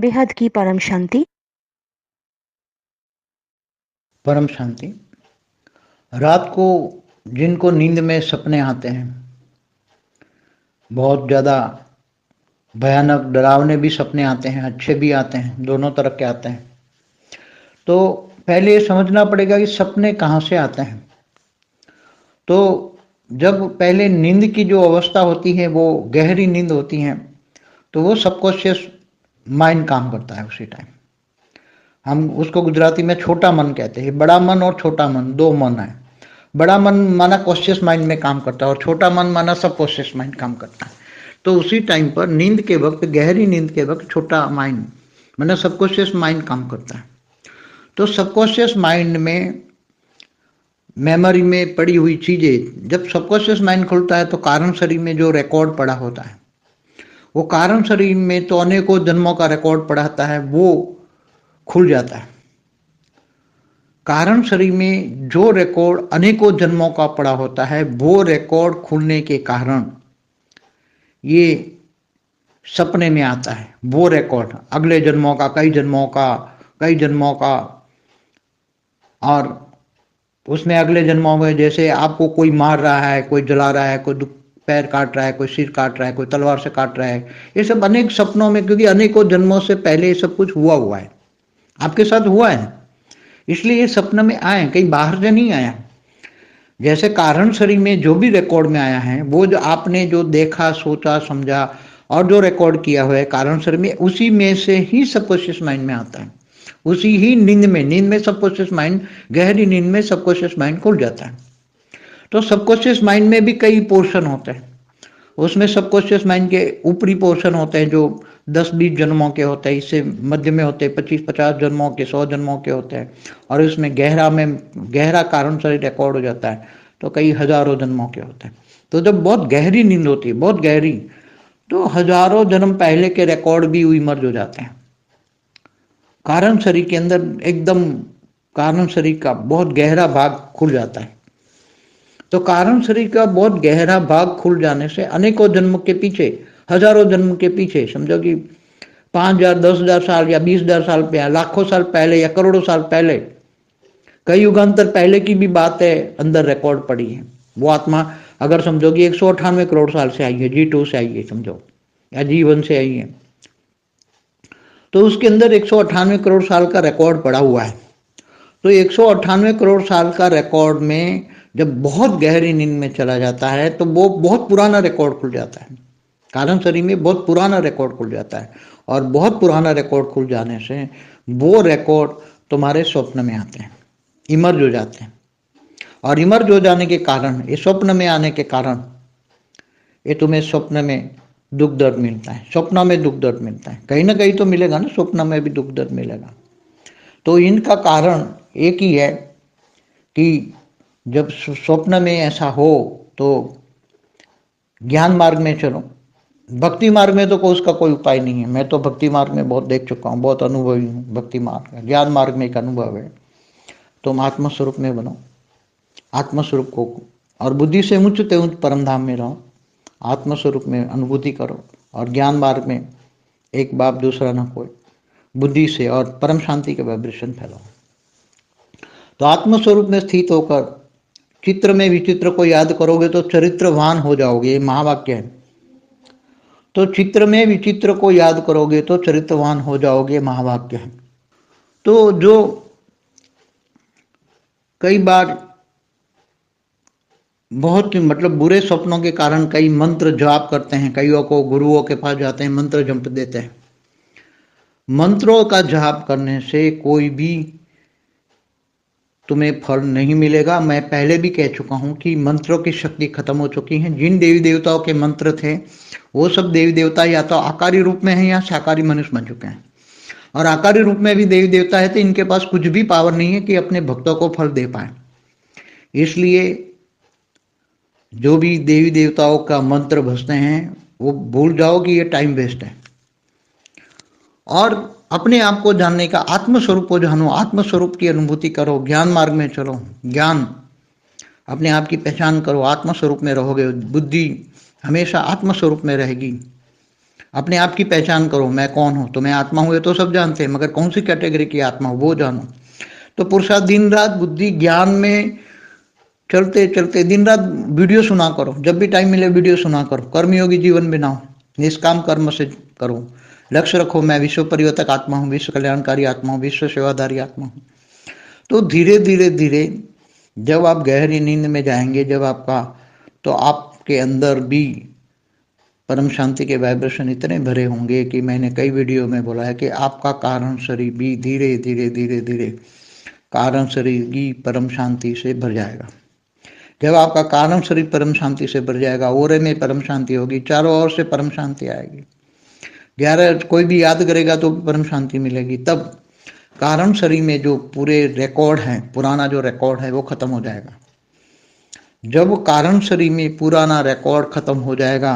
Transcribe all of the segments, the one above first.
बेहद की परम शांति। परम शांति। रात को जिनको नींद में सपने आते हैं, बहुत ज़्यादा भयानक डरावने भी सपने आते हैं, अच्छे भी आते हैं, दोनों तरह के आते हैं। तो पहले ये समझना पड़ेगा कि सपने कहाँ से आते हैं। तो जब पहले नींद की जो अवस्था होती है वो गहरी नींद होती है, तो वो सबकॉन्शियस माइंड काम करता है उसी टाइम। हम उसको गुजराती में छोटा मन कहते हैं। बड़ा मन और छोटा मन, दो मन है। बड़ा मन माना कॉन्शियस माइंड में काम करता है और छोटा मन माना सबकॉन्शियस माइंड काम करता है। तो उसी टाइम पर नींद के वक्त, गहरी नींद के वक्त छोटा माइंड माना सबकॉन्शियस माइंड काम करता है। तो सबकॉन्शियस माइंड में मेमोरी में पड़ी हुई चीज़ें, जब सबकॉन्शियस माइंड खुलता है तो कारण शरीर में जो रिकॉर्ड पड़ा होता है, वो कारण शरीर में तो अनेकों जन्मों का रिकॉर्ड पड़ा होता है, वो खुल जाता है। कारण शरीर में जो रिकॉर्ड अनेकों जन्मों का पड़ा होता है, वो रिकॉर्ड खुलने के कारण ये सपने में आता है। वो रिकॉर्ड अगले जन्मों का, कई जन्मों का, कई जन्मों का। और उसमें अगले जन्मों में जैसे आपको कोई मार रहा है, कोई जला रहा है, कोई पैर काट रहा है, कोई सिर काट रहा है, कोई तलवार से काट रहा है, ये सब अनेक सपनों में, क्योंकि अनेकों जन्मों से पहले ये सब कुछ हुआ है, आपके साथ हुआ है, इसलिए ये सपन में आए, कहीं बाहर से नहीं आया। जैसे कारण शरीर में जो भी रिकॉर्ड में आया है, वो जो आपने जो देखा, सोचा, समझा और जो रिकॉर्ड किया हुआ है कारण शरीर में, उसी में से ही सबकॉन्शियस माइंड में आता है। उसी ही नींद में सबकॉन्शियस माइंड, गहरी नींद में सबकॉन्शियस माइंड खुल जाता है। तो सबकॉन्शियस माइंड में भी कई पोर्शन होते हैं। उसमें सबकॉन्शियस माइंड के ऊपरी पोर्शन होते हैं जो 10-20 जन्मों के होते हैं, इससे मध्य में होते हैं 25-50 जन्मों के, 100 जन्मों के होते हैं, और इसमें गहरा कारण शरीर रिकॉर्ड हो जाता है तो कई हजारों जन्मों के होते हैं। तो जब बहुत गहरी नींद होती है, बहुत गहरी, तो हजारों जन्म पहले के रिकॉर्ड भी इमर्ज हो जाते हैं कारण शरीर के अंदर। एकदम कारण शरीर का बहुत गहरा भाग खुल जाता है। तो कारण शरीर का बहुत गहरा भाग खुल जाने से अनेकों जन्म के पीछे, हजारों जन्म के पीछे, समझो कि 5,000, 10,000 साल या 20,000 साल पहले, लाखों साल पहले या करोड़ों साल पहले, कई युगांतर पहले की भी बातें अंदर रिकॉर्ड पड़ी है। वो आत्मा अगर समझो कि 198 करोड़ साल से आई है, G2 से आई है समझो, या G1 से आई है, तो उसके अंदर 198 करोड़ साल का रिकॉर्ड पड़ा हुआ है। तो 198 करोड़ साल का रिकॉर्ड में जब बहुत गहरी नींद में चला जाता है तो वो बहुत पुराना रिकॉर्ड खुल जाता है। कारण शरीर में बहुत पुराना रिकॉर्ड खुल जाता है, और बहुत पुराना रिकॉर्ड खुल जाने से वो रिकॉर्ड तुम्हारे स्वप्न में आते हैं, इमर्ज हो जाते हैं। और इमर्ज हो जाने के कारण, ये स्वप्न में आने के कारण, ये तुम्हें स्वप्न में दुख दर्द मिलता है। स्वप्न में दुख दर्द मिलता है, कहीं ना कहीं तो मिलेगा ना, स्वप्न में भी दुख दर्द मिलेगा। तो इनका कारण एक ही है कि जब स्वप्न में ऐसा हो तो ज्ञान मार्ग में चलो। भक्ति मार्ग में तो उसका कोई उपाय नहीं है। मैं तो भक्ति मार्ग में बहुत देख चुका हूँ, बहुत अनुभवी हूँ भक्ति मार्ग का। ज्ञान मार्ग में एक अनुभव है, तुम आत्मस्वरूप में बनो, आत्मस्वरूप को, और बुद्धि से ऊंचते ऊंच परम धाम में रहो, आत्मस्वरूप में अनुभूति करो, और ज्ञान मार्ग में एक बाप दूसरा न कोई, बुद्धि से और परम शांति के वाइब्रेशन फैलाओ। तो आत्मस्वरूप में स्थित होकर चित्र में विचित्र को याद करोगे तो चरित्रवान हो जाओगे, ये महावाक्य है। तो चित्र में विचित्र को याद करोगे तो चरित्रवान हो जाओगे, महावाक्य है। तो जो कई बार बहुत मतलब बुरे सपनों के कारण कई मंत्र जाप करते हैं, कईयों को गुरुओं के पास जाते हैं, मंत्र जप देते हैं। मंत्रों का जाप करने से कोई भी तुम्हें फल नहीं मिलेगा। मैं पहले भी कह चुका हूं कि मंत्रों की शक्ति खत्म हो चुकी है। जिन देवी देवताओं के मंत्र थे वो सब देवी देवता या तो आकारी रूप में हैं या शाकाहारी मनुष्य बन चुके हैं। और आकारी रूप में भी देवी देवता है तो इनके पास कुछ भी पावर नहीं है कि अपने भक्तों को फल दे पाए। इसलिए जो भी देवी देवताओं का मंत्र भजते हैं वो भूल जाओ कि ये टाइम वेस्ट है। और अपने आप को जानने का, आत्मस्वरूप को जानो, आत्मस्वरूप की अनुभूति करो, ज्ञान मार्ग में चलो, ज्ञान, अपने आप की पहचान करो, आत्मस्वरूप में रहोगे, बुद्धि हमेशा आत्मस्वरूप में रहेगी। अपने आप की पहचान करो, मैं कौन हूँ। तो मैं आत्मा हूँ ये तो सब जानते हैं, मगर कौन सी कैटेगरी की आत्मा हूँ वो जानो। तो पुरुषार्थ दिन रात बुद्धि ज्ञान में चलते चलते दिन रात वीडियो सुना करो, जब भी टाइम मिले वीडियो सुना करो, कर्मयोगी जीवन बनाओ, निष्काम कर्म से करो, लक्ष्य रखो मैं विश्व परिवर्तक आत्मा हूँ, विश्व कल्याणकारी आत्मा हूँ, विश्व सेवाधारी आत्मा हूँ। तो धीरे धीरे धीरे जब आप गहरी नींद में जाएंगे, जब आपका, तो आपके अंदर भी परम शांति के वाइब्रेशन इतने भरे होंगे कि मैंने कई वीडियो में बोला है कि आपका कारण शरीर भी धीरे धीरे धीरे धीरे कारण शरीर की परम शांति से भर जाएगा। जब आपका कारण शरीर परम शांति से भर जाएगा, ओरे में परम शांति होगी, चारों ओर से परम शांति आएगी, 11 कोई भी याद करेगा तो परम शांति मिलेगी। तब कारण शरीर में जो पूरे रिकॉर्ड है, पुराना जो रिकॉर्ड है वो खत्म हो जाएगा। जब कारण शरीर में पुराना रिकॉर्ड खत्म हो जाएगा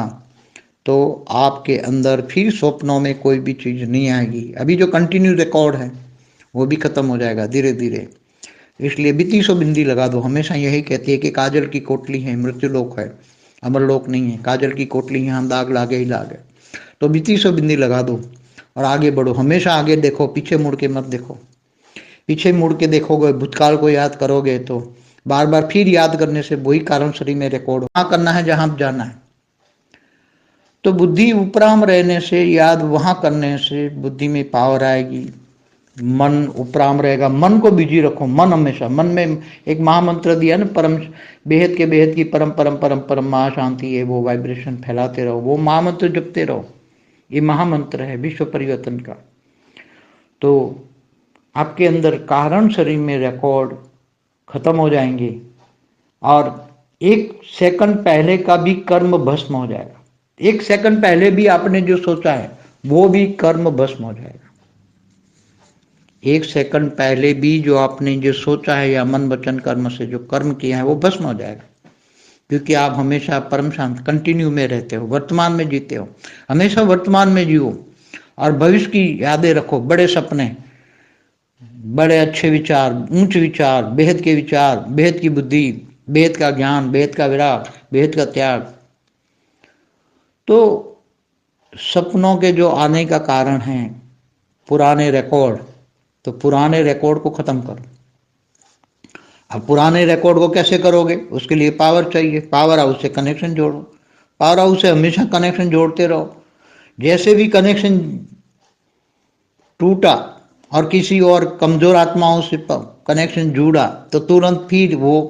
तो आपके अंदर फिर स्वप्नों में कोई भी चीज़ नहीं आएगी। अभी जो कंटिन्यू रिकॉर्ड है वो भी खत्म हो जाएगा धीरे धीरे। इसलिए बीती सो बिंदी लगा दो। हमेशा यही कहती है कि काजल की कोटली है, मृत्युलोक है, अमरलोक नहीं है। काजल की कोटली यहाँ दाग लागे ही लागे। तो बीती सो बिंदी लगा दो और आगे बढ़ो। हमेशा आगे देखो, पीछे मुड़ के मत देखो। पीछे मुड़ के देखोगे, भूतकाल को याद करोगे तो बार बार फिर याद करने से वही कारण शरीर में रिकॉर्ड वहाँ करना है जहाँ जाना है। तो बुद्धि उपराम रहने से, याद वहां करने से बुद्धि में पावर आएगी। मन उपराम रहेगा, मन को बिजी रखो। मन हमेशा, मन में एक महामंत्र दिया ना, परम बेहद के बेहद की परम परम परम परम महाशांति है, वो वाइब्रेशन फैलाते रहो, वो महामंत्र जपते रहो। ये महामंत्र है विश्व परिवर्तन का। तो आपके अंदर कारण शरीर में रिकॉर्ड खत्म हो जाएंगे और 1 सेकंड पहले का भी कर्म भस्म हो जाएगा। 1 सेकंड पहले भी आपने जो सोचा है वो भी कर्म भस्म हो जाएगा। 1 सेकंड पहले भी जो आपने जो सोचा है या मन वचन कर्म से जो कर्म किया है वो भस्म हो जाएगा, क्योंकि आप हमेशा परम शांत कंटिन्यू में रहते हो, वर्तमान में जीते हो। हमेशा वर्तमान में जियो और भविष्य की यादें रखो, बड़े सपने, बड़े अच्छे विचार, उच्च विचार, बेहद के विचार, बेहद की बुद्धि, बेहद का ज्ञान, बेहद का विराग, बेहद का त्याग। तो सपनों के जो आने का कारण है पुराने रिकॉर्ड, तो पुराने रिकॉर्ड को खत्म करो। अब पुराने रिकॉर्ड को कैसे करोगे? उसके लिए पावर चाहिए। पावर हाउस से कनेक्शन जोड़ो। पावर हाउस से हमेशा कनेक्शन जोड़ते रहो। जैसे भी कनेक्शन टूटा और किसी और कमजोर आत्माओं से कनेक्शन जुड़ा तो तुरंत फिर वो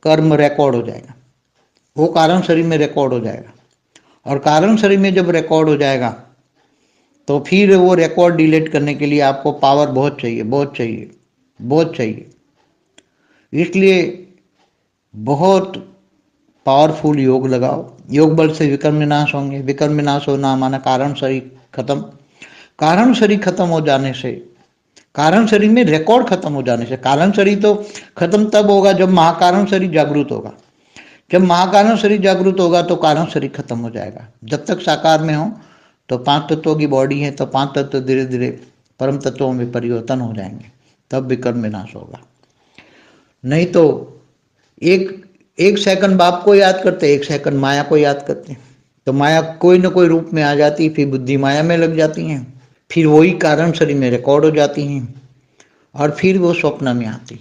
कर्म रिकॉर्ड हो जाएगा, वो कारण शरीर में रिकॉर्ड हो जाएगा। और कारण शरीर में जब रिकॉर्ड हो जाएगा तो फिर वो रिकॉर्ड डिलीट करने के लिए आपको पावर बहुत चाहिए, बहुत चाहिए, बहुत चाहिए। इसलिए बहुत पावरफुल योग लगाओ। योग बल से विकर्म विनाश होंगे। विकर्म विनाश होना माना कारण शरीर खत्म। कारण शरीर खत्म हो जाने से, कारण शरीर में रिकॉर्ड खत्म हो जाने से, कारण शरीर तो खत्म तब होगा जब महाकारण शरीर जागृत होगा। जब महाकारण शरीर जागृत होगा तो कारण शरीर खत्म हो जाएगा। जब तक साकार में हो तो 5 तत्वों की बॉडी है, तो 5 तत्व धीरे धीरे परम तत्वों में परिवर्तन हो जाएंगे, तब विकर्म विनाश होगा। नहीं तो एक सेकंड बाप को याद करते, 1 सेकंड माया को याद करते, तो माया कोई ना कोई रूप में आ जाती, फिर बुद्धि माया में लग जाती है, फिर वही कारण शरीर में रिकॉर्ड हो जाती हैं और फिर वो स्वप्न में आती।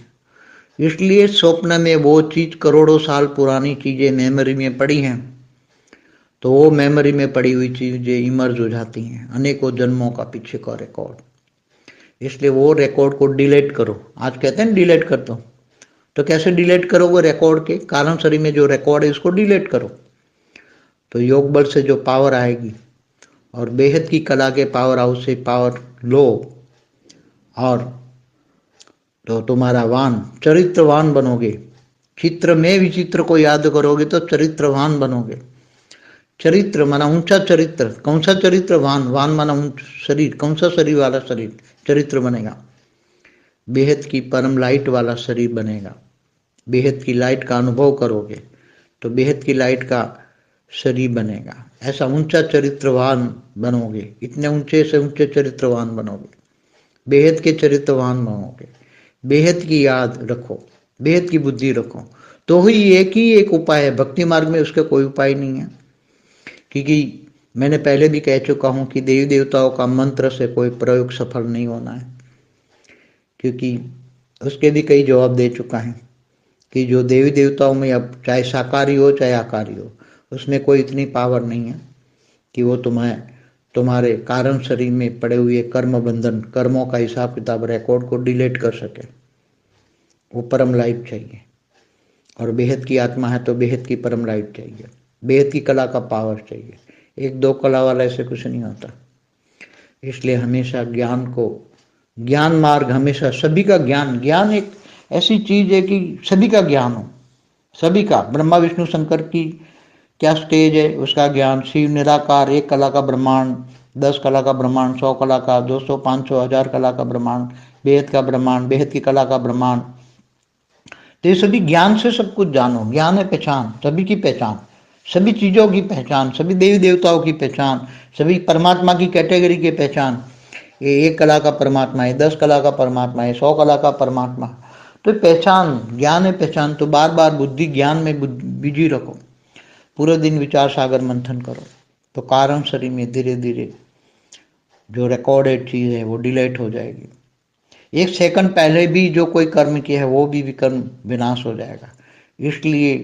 इसलिए स्वप्न में वो चीज करोड़ों साल पुरानी चीजें मेमोरी में पड़ी हैं, तो वो मेमोरी में पड़ी हुई चीजें इमर्ज हो जाती हैं, अनेकों जन्मों का पीछे का रिकॉर्ड। इसलिए वो रिकॉर्ड को डिलीट करो। आज कहते हैं डिलीट कर दो, तो कैसे डिलीट करोगे? रिकॉर्ड के कारण शरीर में जो रिकॉर्ड है उसको डिलीट करो। तो योग बल से जो पावर आएगी और बेहद की कला के पावर हाउस से पावर लो और तो तुम्हारा वान चरित्रवान बनोगे। चित्र में विचित्र को याद करोगे तो चरित्रवान बनोगे। चरित्र माना ऊंचा चरित्र। कौन सा चरित्र? वान। वान माना ऊंचा शरीर। कौन सा शरीर वाला शरीर? चरित्र बनेगा। बेहद की परम लाइट वाला शरीर बनेगा। बेहद की लाइट का अनुभव करोगे तो बेहद की लाइट का शरीर बनेगा। ऐसा ऊंचा चरित्रवान बनोगे, इतने ऊंचे से ऊंचे चरित्रवान बनोगे, बेहद के चरित्रवान बनोगे। बेहद की याद रखो, बेहद की बुद्धि रखो, तो ही एक उपाय है। भक्ति मार्ग में उसका कोई उपाय नहीं है, क्योंकि मैंने पहले भी कह चुका हूं कि देवी देवताओं का मंत्र से कोई प्रयोग सफल नहीं होना है, क्योंकि उसके भी कई जवाब दे चुका है कि जो देवी देवताओं में अब चाहे शाकाहारी हो चाहे आकारी हो, उसमें कोई इतनी पावर नहीं है कि वो तुम्हारे कारण शरीर में पड़े हुए कर्म बंधन, कर्मों का हिसाब किताब, रिकॉर्ड को डिलीट कर सके। वो परम लाइफ चाहिए, और बेहद की आत्मा है तो बेहद की परम लाइफ चाहिए, बेहद की कला का पावर चाहिए। एक दो कला वाला ऐसे कुछ नहीं होता। इसलिए हमेशा ज्ञान मार्ग, हमेशा सभी का ज्ञान एक ऐसी चीज है कि सभी का ज्ञान हो, सभी का। ब्रह्मा विष्णु शंकर की क्या स्टेज है, उसका ज्ञान। शिव निराकार, एक कला का ब्रह्मांड, 10 कला का ब्रह्मांड, 100 कला का, 200, 500, 1000 कला का ब्रह्मांड, बेहद का ब्रह्मांड, बेहद की कला का ब्रह्मांड। तो ये सभी ज्ञान से सब कुछ जानो। ज्ञान है पहचान, सभी की पहचान, सभी चीजों की पहचान, सभी देवी देवताओं की पहचान, सभी परमात्मा की कैटेगरी की पहचान। ये 1 कला का परमात्मा है, 10 कला का परमात्मा है, 100 कला का परमात्मा। तो पहचान, ज्ञान है पहचान। तो बार बार बुद्धि ज्ञान में बिजी रखो, पूरे दिन विचार सागर मंथन करो, तो कारण शरीर में धीरे धीरे जो रिकॉर्डेड चीज है वो डिलीट हो जाएगी। 1 सेकंड पहले भी जो कोई कर्म किया है वो भी विकर्म विनाश हो जाएगा। इसलिए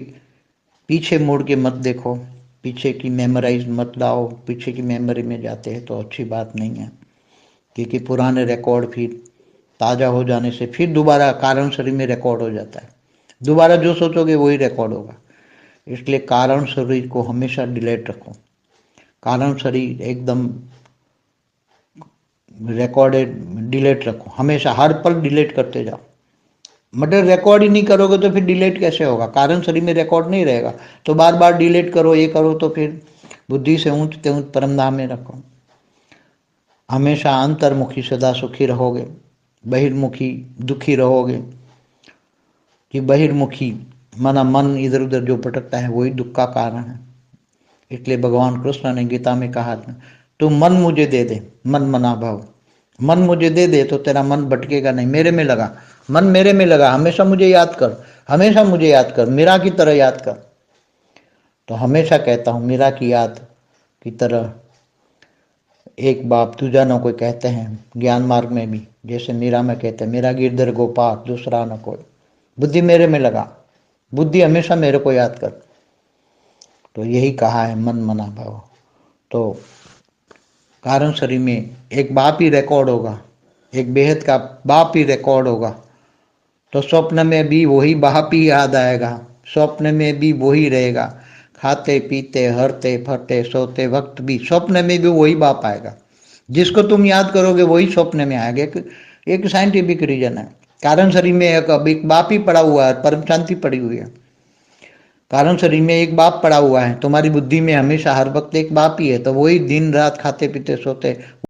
पीछे मुड़ के मत देखो, पीछे की मेमोराइज मत लाओ। पीछे की मेमोरी में जाते हैं तो अच्छी बात नहीं है, क्योंकि पुराने रिकॉर्ड फिर ताज़ा हो जाने से फिर दोबारा कारण शरीर में रिकॉर्ड हो जाता है। दोबारा जो सोचोगे वही रिकॉर्ड होगा। इसलिए कारण शरीर को हमेशा डिलीट रखो। कारण शरीर एकदम रिकॉर्डेड डिलीट रखो, हमेशा हर पल डिलीट करते जाओ। मतलब रिकॉर्ड ही नहीं करोगे तो फिर डिलीट कैसे होगा? कारण शरीर में रिकॉर्ड नहीं रहेगा, तो बार बार डिलीट करो, ये करो, तो फिर बुद्धि से ऊंचते ऊंच परमधाम में रखो। हमेशा अंतर्मुखी सदा सुखी रहोगे, बहिर्मुखी दुखी रहोगे। कि बहिर्मुखी माना मन इधर उधर जो भटकता है वही दुख का कारण है। इसलिए भगवान कृष्ण ने गीता में कहा था, तू मन मुझे दे दे, मन मना भाव। मन मुझे दे दे तो तेरा मन भटकेगा नहीं, मेरे में लगा, मन मेरे में लगा, हमेशा मुझे याद कर, हमेशा मुझे याद कर, मीरा की तरह याद कर। तो हमेशा कहता हूँ मीरा की याद की तरह एक बाप दूजा न कोई कहते हैं ज्ञान मार्ग में भी, जैसे मीरा में कहते हैं मेरा गिरधर गोपाल दूसरा न कोई, बुद्धि मेरे में लगा, बुद्धि हमेशा मेरे को याद कर। तो यही कहा है मन मना भाव। तो कारण शरीर में एक बाप ही रिकॉर्ड होगा, एक बेहद का बाप ही रिकॉर्ड होगा। तो स्वप्न में भी वही बाप ही याद आएगा, स्वप्न में भी वही रहेगा, खाते पीते हरते फरते सोते वक्त भी स्वप्न में भी वही बाप आएगा। जिसको तुम याद करोगे वही स्वप्न में आएगा। एक साइंटिफिक रीजन है। कारण शरीर में एक बाप ही पड़ा हुआ है, परम शांति पड़ी हुई है। कारण शरीर में एक बाप पड़ा हुआ है, तुम्हारी बुद्धि में हमेशा हर वक्त एक बाप ही है। तो वही दिन रात खाते पीते सोते